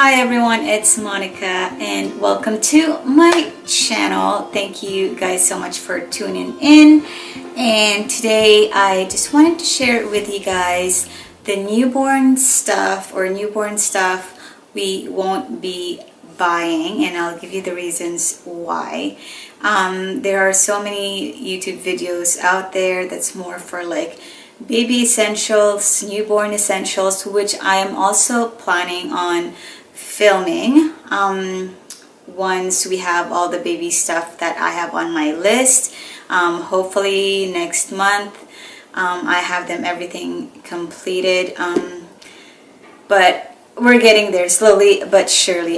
Hi everyone, it's Monica and welcome to my channel. Thank you guys so much for tuning in, and today I just wanted to share with you guys the newborn stuff we won't be buying, and I'll give you the reasons why. There are so many YouTube videos out there that's more for like baby essentials, newborn essentials, which I am also planning on filming once we have all the baby stuff that I have on my list. Hopefully next month I have them everything completed, but we're getting there slowly but surely.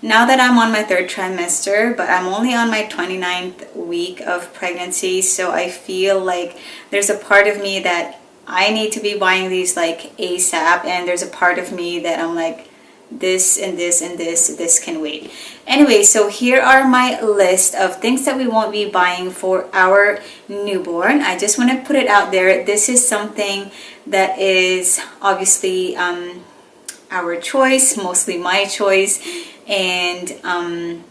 Now that I'm on my third trimester, but I'm only on my 29th week of pregnancy, so I feel like there's a part of me that I need to be buying these like ASAP, and there's a part of me that I'm like, this and this and this can wait. Anyway, so here are my list of things that we won't be buying for our newborn. I just want to put it out there. This is something that is obviously our choice, mostly my choice, and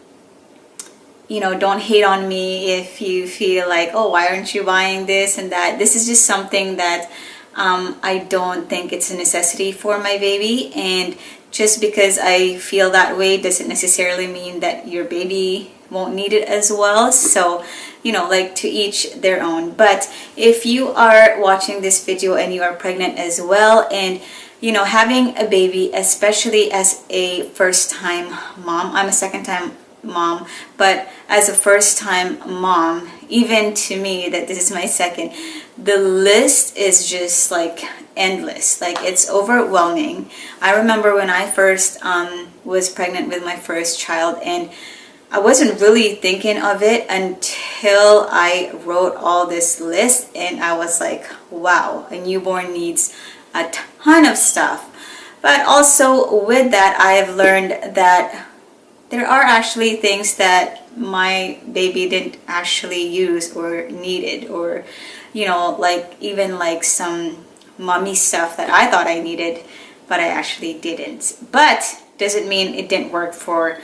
you know, don't hate on me if you feel like, oh, why aren't you buying this and that. This is just something that I don't think it's a necessity for my baby, and just because I feel that way doesn't necessarily mean that your baby won't need it as well. So, you know, like, to each their own. But if you are watching this video and you are pregnant as well, and you know, having a baby, especially as a first-time mom, I'm a second-time mom, but as a first-time mom, even to me that this is my second, the list is just like endless. Like, it's overwhelming. I remember when I first was pregnant with my first child, and I wasn't really thinking of it until I wrote all this list, and I was like, wow, a newborn needs a ton of stuff. But also with that, I've learned that there are actually things that my baby didn't actually use or needed, or you know, like even like some mommy stuff that I thought I needed but I actually didn't. But doesn't mean it didn't work for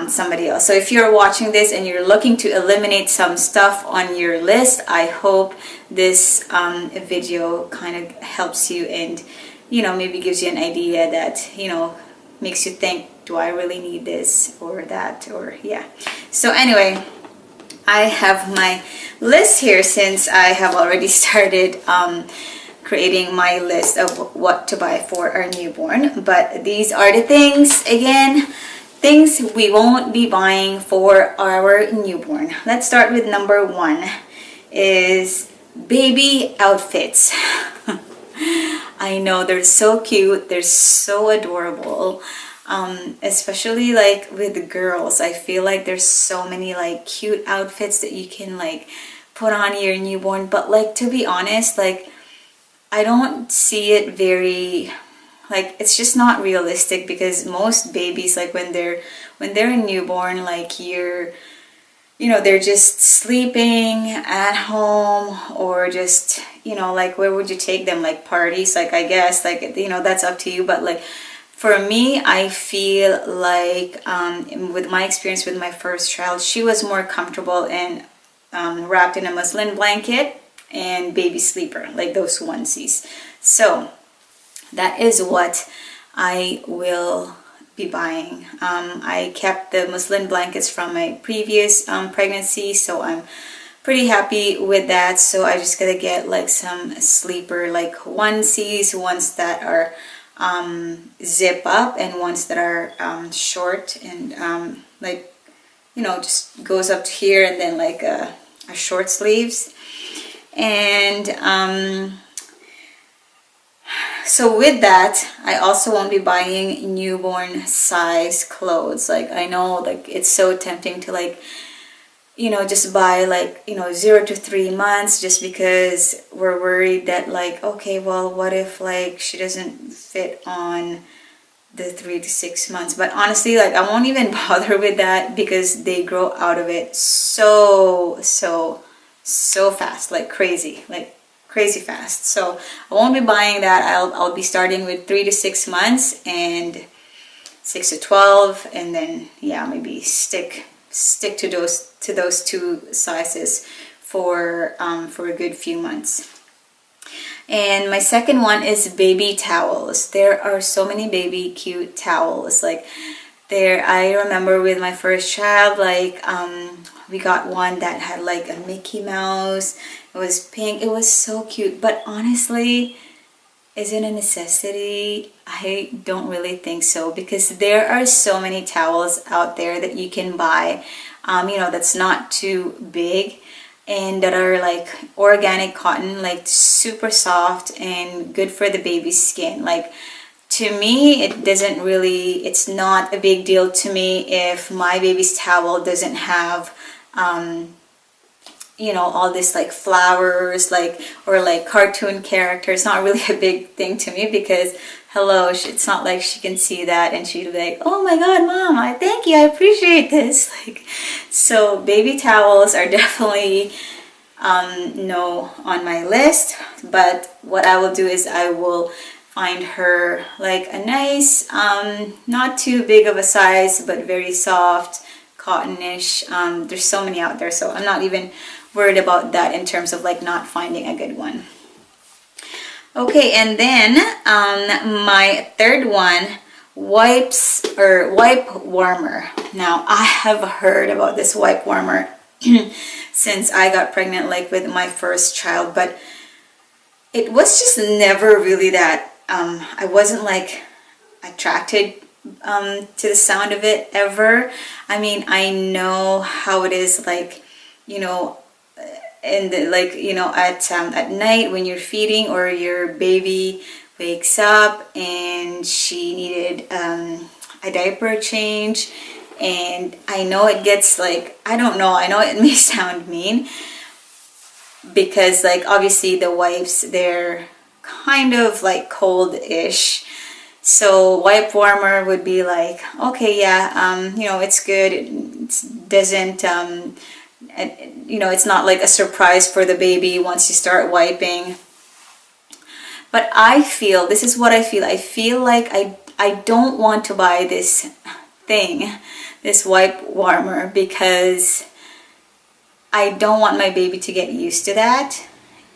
somebody else. So if you're watching this and you're looking to eliminate some stuff on your list, I hope this video kind of helps you, and you know, maybe gives you an idea that, you know, makes you think, do I really need this or that, or yeah. So anyway, I have my list here since I have already started creating my list of what to buy for our newborn. But these are the things, again, things we won't be buying for our newborn. Let's start with number one, is baby outfits. I know they're so cute, they're so adorable, especially like with the girls. I feel like there's so many like cute outfits that you can like put on your newborn, but like, to be honest, like, I don't see it very, like, it's just not realistic, because most babies, like when they're a newborn, like, you know, they're just sleeping at home, or just, you know, like, where would you take them? Like parties? Like, I guess, like, you know, that's up to you. But like, for me, I feel like with my experience with my first child, she was more comfortable and wrapped in a muslin blanket and baby sleeper, like those onesies. So that is what I will be buying. I kept the muslin blankets from my previous pregnancy, so I'm pretty happy with that. So I just gotta get like some sleeper like onesies, ones that are zip up and ones that are short and like, you know, just goes up to here, and then like a short sleeves. And so with that, I also won't be buying newborn size clothes. Like, I know, like, it's so tempting to, like, you know, just buy like, you know, 0 to 3 months, just because we're worried that, like, okay, well, what if like she doesn't fit on the 3 to 6 months? But honestly, like, I won't even bother with that, because they grow out of it so fast, like crazy fast. So I won't be buying that. I'll be starting with 3 to 6 months, and 6 to 12, and then yeah, maybe stick to those two sizes for a good few months. And my second one is baby towels. There are so many baby cute towels. Like there, I remember with my first child, like we got one that had like a Mickey Mouse. It was pink. It was so cute. But honestly, is it a necessity? I don't really think so, because there are so many towels out there that you can buy, that's not too big, and that are like organic cotton, like super soft and good for the baby's skin. Like to me, it's not a big deal to me if my baby's towel doesn't have all this like flowers, like, or like cartoon characters. Not really a big thing to me, because hello, it's not like she can see that and she'd be like, oh my god, mom, thank you, I appreciate this. Like, so baby towels are definitely no on my list. But what I will do is I will find her like a nice, not too big of a size, but very soft, cottonish. There's so many out there, so I'm not even worried about that in terms of like not finding a good one. Okay, and then my third one, wipes or wipe warmer. Now I have heard about this wipe warmer since I got pregnant, like with my first child, but it was just never really that I wasn't like attracted to the sound of it ever. I mean, I know how it is, like, and like, at night when you're feeding or your baby wakes up and she needed a diaper change, and I know it gets like, I don't know, I know it may sound mean, because like obviously the wipes, they're kind of like cold-ish. So wipe warmer would be like, okay, yeah, it's good. It doesn't, it's not like a surprise for the baby once you start wiping. But this is what I feel. I feel like I don't want to buy this thing, this wipe warmer, because I don't want my baby to get used to that.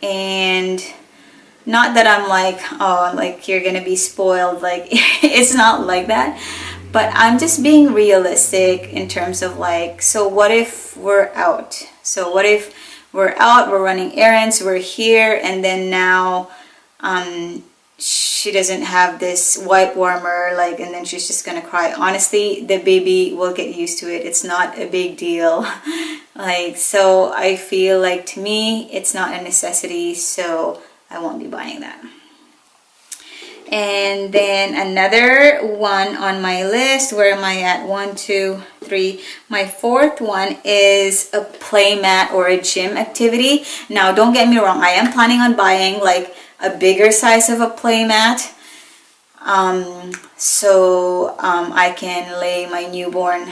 And not that I'm like, oh, like you're gonna be spoiled, like it's not like that, but I'm just being realistic in terms of like, so what if we're out? So what if we're out, we're running errands, we're here, and then now she doesn't have this wipe warmer, like, and then she's just gonna cry. Honestly, the baby will get used to it. It's not a big deal. Like, so I feel like, to me, it's not a necessity, so I won't be buying that. And then another one on my list, where am I at? 1, 2, 3. My fourth one is a play mat or a gym activity. Now, don't get me wrong, I am planning on buying like a bigger size of a play mat, so I can lay my newborn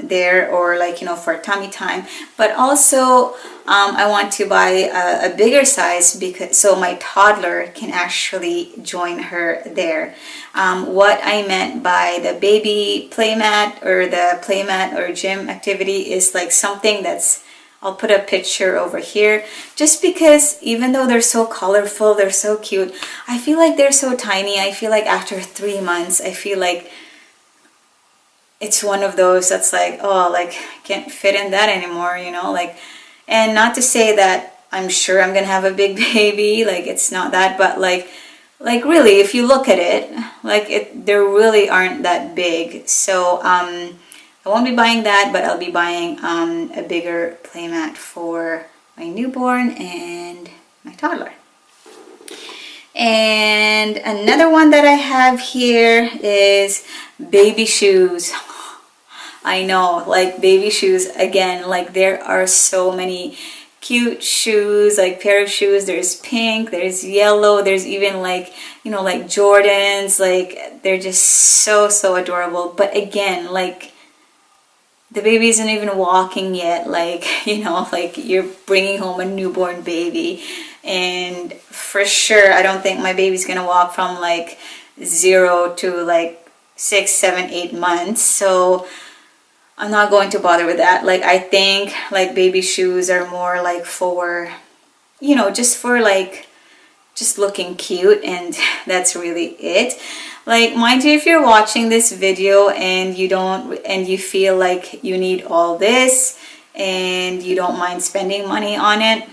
there, or like, for tummy time. But also I want to buy a bigger size, because so my toddler can actually join her there. What I meant by the baby playmat or the playmat or gym activity is like something that's, I'll put a picture over here, just because even though they're so colorful, they're so cute, I feel like they're so tiny. I feel like after 3 months, I feel like it's one of those that's like, oh, like I can't fit in that anymore, like, and not to say that I'm sure I'm gonna have a big baby, like it's not that, but like really, if you look at it, like they really aren't that big. So I won't be buying that, but I'll be buying a bigger playmat for my newborn and my toddler. And another one that I have here is baby shoes. I know, like baby shoes, again, like there are so many cute shoes, like pair of shoes. There's pink, there's yellow, there's even like, like Jordans, like they're just so adorable. But again, like the baby isn't even walking yet, like, like you're bringing home a newborn baby. And for sure, I don't think my baby's gonna walk from like 0 to like 6, 7, 8 months. So I'm not going to bother with that. Like, I think like baby shoes are more like for, you know, just for like just looking cute, and that's really it. Like, mind you, if you're watching this video and you feel like you need all this and you don't mind spending money on it,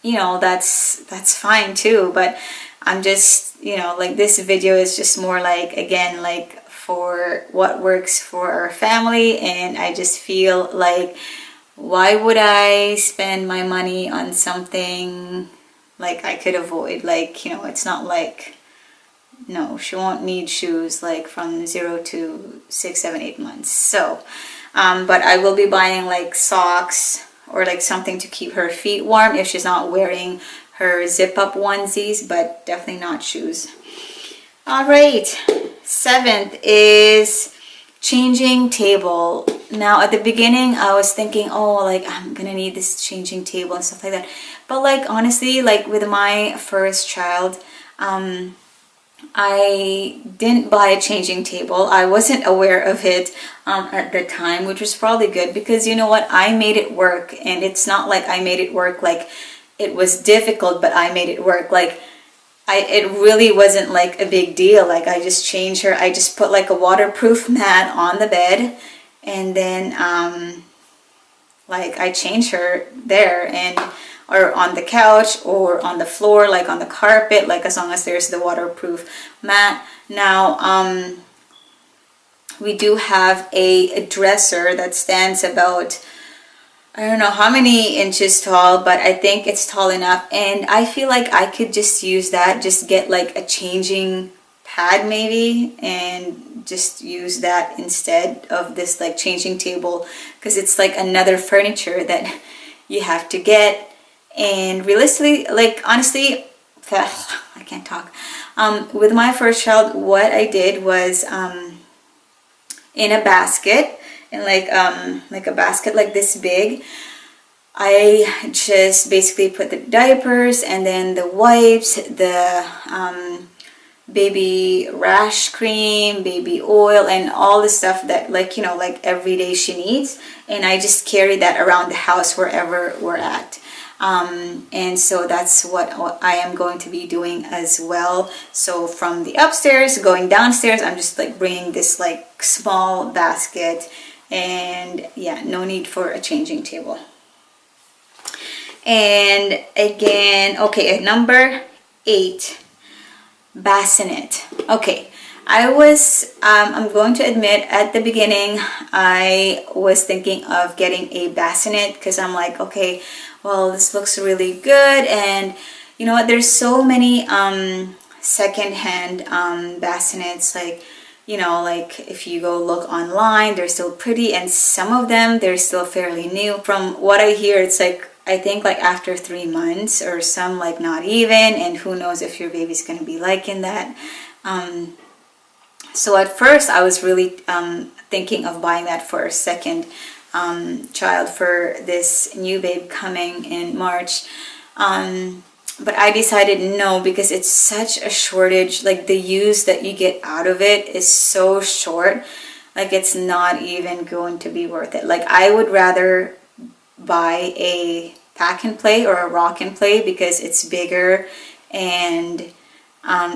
you know, that's fine too. But I'm just, you know, like, this video is just more like, again, like for what works for our family. And I just feel like, why would I spend my money on something like I could avoid? Like, you know, it's not like, no, she won't need shoes like from 0 to 6, 7, 8 months. So but I will be buying like socks or like something to keep her feet warm if she's not wearing her zip up onesies, but definitely not shoes. All right, 7th is changing table. Now at the beginning I was thinking, oh, like I'm gonna need this changing table and stuff like that. But like, honestly, like with my first child, I didn't buy a changing table. I wasn't aware of it at the time, which was probably good, because you know what, I made it work. And it's not like I made it work like it was difficult, but I made it work. Like, it really wasn't like a big deal. Like, I just changed her. I just put like a waterproof mat on the bed, and then like I changed her there, and or on the couch or on the floor, like on the carpet, like as long as there's the waterproof mat. Now we do have a dresser that stands about, I don't know how many inches tall, but I think it's tall enough. And I feel like I could just use that, just get like a changing pad maybe, and just use that instead of this like changing table, because it's like another furniture that you have to get. And realistically, like, honestly, I can't talk. With my first child, what I did was in a basket, and like a basket like this big, I just basically put the diapers and then the wipes, the baby rash cream, baby oil, and all the stuff that, like, you know, like every day she needs. And I just carry that around the house wherever we're at. And so that's what I am going to be doing as well. So from the upstairs going downstairs, I'm just like bringing this like small basket, and yeah, no need for a changing table. And again, okay, number 8, bassinet. Okay, I'm going to admit, at the beginning I was thinking of getting a bassinet, because I'm like, okay, well, this looks really good. And you know what, there's so many secondhand bassinets, like, you know, like if you go look online, they're still pretty, and some of them, they're still fairly new. From what I hear, it's like, I think like after 3 months, or some like not even, and who knows if your baby's gonna be liking that. So at first I was really thinking of buying that for a second child, for this new babe coming in March. But I decided no, because it's such a shortage. Like, the use that you get out of it is so short. Like, it's not even going to be worth it. Like, I would rather buy a pack and play or a rock and play, because it's bigger, and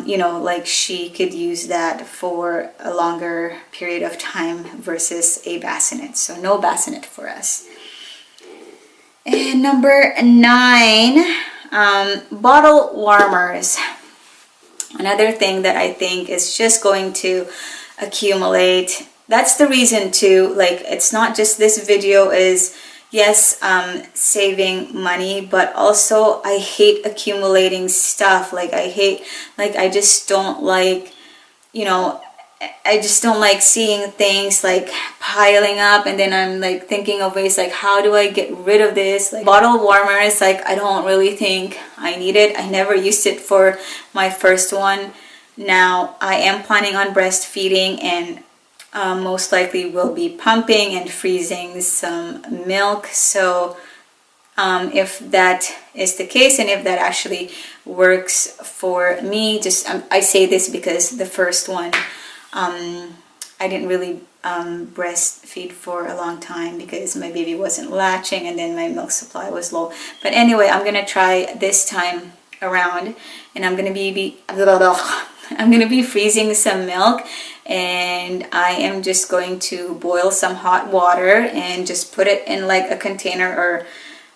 you know, like, she could use that for a longer period of time versus a bassinet. So no bassinet for us. And number 9, bottle warmers. Another thing that I think is just going to accumulate. That's the reason too, like, it's not just this video is, yes, saving money, but also I hate accumulating stuff. Like, I just don't like, you know, I just don't like seeing things like piling up, and then I'm like thinking of ways like, how do I get rid of this? Like, bottle warmers, like, I don't really think I need it. I never used it for my first one. Now I am planning on breastfeeding, and most likely will be pumping and freezing some milk. So if that is the case, and if that actually works for me, just I say this because the first one, I didn't really breastfeed for a long time because my baby wasn't latching and then my milk supply was low. But anyway, I'm gonna try this time around, and I'm gonna be freezing some milk, and I am just going to boil some hot water and just put it in like a container or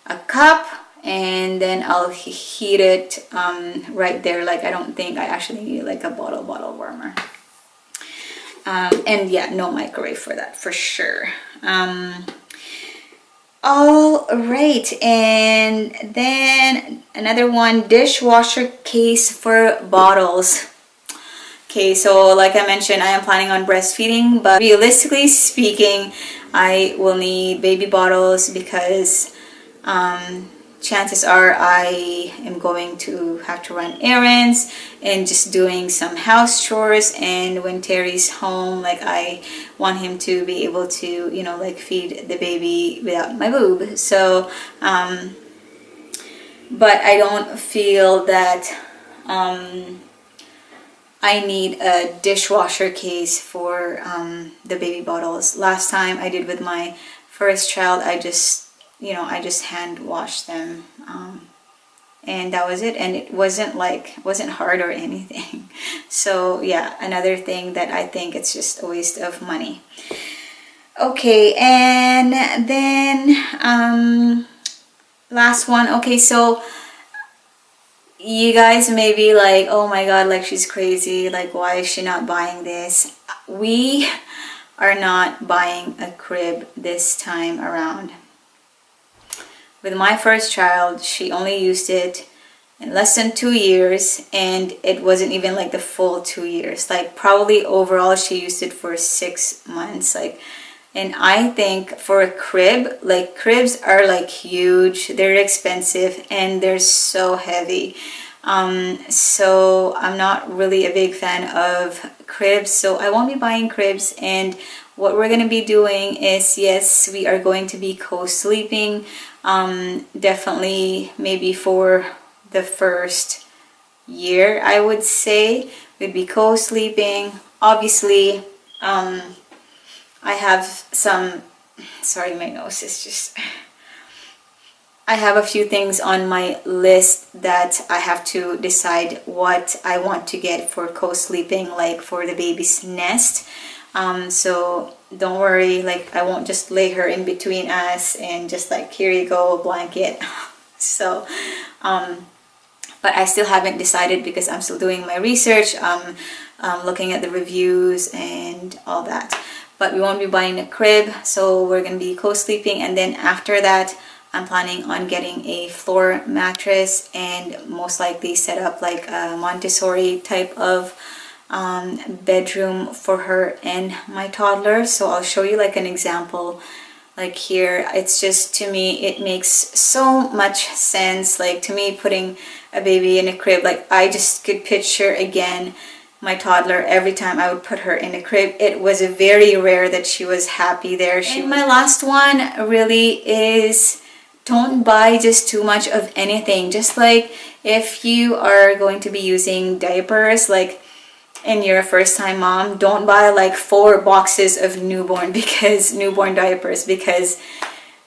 a cup, and then I'll heat it right there. Like, I don't think I actually need like a bottle warmer. And yeah, no microwave for that for sure. All right, and then another one, dishwasher case for bottles. Okay, so like I mentioned, I am planning on breastfeeding, but realistically speaking, I will need baby bottles because chances are I am going to have to run errands and just doing some house chores, and when Terry's home, like, I want him to be able to, you know, like, feed the baby without my boob. So but I don't feel that I need a dishwasher case for the baby bottles. Last time I did with my first child, I just hand washed them, and that was it, and it wasn't hard or anything. So yeah, another thing that I think it's just a waste of money. Okay, and then last one. Okay, so you guys may be like, oh my god, like, she's crazy, like, why is she not buying this? We are not buying a crib this time around. With my first child, she only used it in less than 2 years, and it wasn't even like the full 2 years. Like, probably overall she used it for 6 months. Like, and I think for a crib, like, cribs are like huge, they're expensive, and they're so heavy. So I'm not really a big fan of cribs, so I won't be buying cribs. And what we're going to be doing is, yes, we are going to be co-sleeping. Definitely maybe for the first year, I would say we'd be co-sleeping. Obviously, I have some, sorry, my nose is just, I have a few things on my list that I have to decide what I want to get for co-sleeping, like for the baby's nest. So don't worry, like, I won't just lay her in between us and just like, here you go, blanket. So but I still haven't decided because I'm still doing my research, looking at the reviews and all that. But we won't be buying a crib, so we're gonna be co-sleeping, and then after that I'm planning on getting a floor mattress and most likely set up like a Montessori type of bedroom for her and my toddler. So I'll show you like an example. Like here, it's just, to me, it makes so much sense. Like, to me, putting a baby in a crib, like, I just could picture again my toddler every time I would put her in a crib. It was very rare that she was happy there. And my last one really is, don't buy just too much of anything. Just like if you are going to be using diapers, like, and you're a first-time mom, don't buy like 4 boxes of newborn diapers, because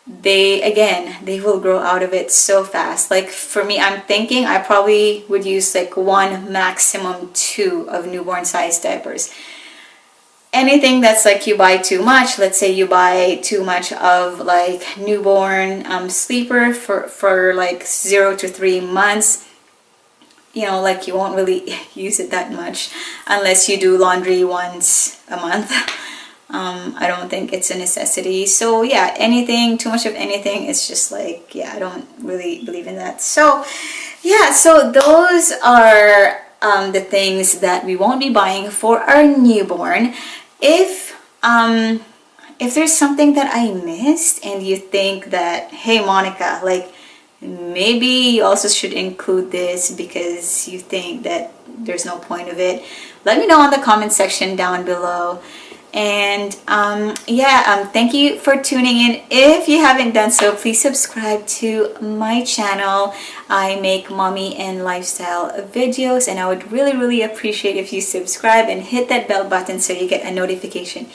they will grow out of it so fast. Like, for me, I'm thinking I probably would use like 1, maximum 2 of newborn size diapers. Anything that's like, you buy too much, let's say you buy too much of like newborn sleeper for like 0 to 3 months, you know, like, you won't really use it that much unless you do laundry once a month. I don't think it's a necessity. So yeah, anything, too much of anything, it's just like, yeah, I don't really believe in that. So yeah, so those are the things that we won't be buying for our newborn. If there's something that I missed and you think that, hey Monica, like, maybe you also should include this because you think that there's no point of it, let me know in the comment section down below. And yeah, thank you for tuning in. If you haven't done so, please subscribe to my channel. I make mommy and lifestyle videos, and I would really appreciate if you subscribe and hit that bell button so you get a notification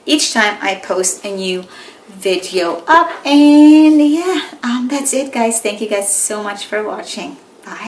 each time I post a new video up. And yeah, that's it, guys. Thank you guys so much for watching.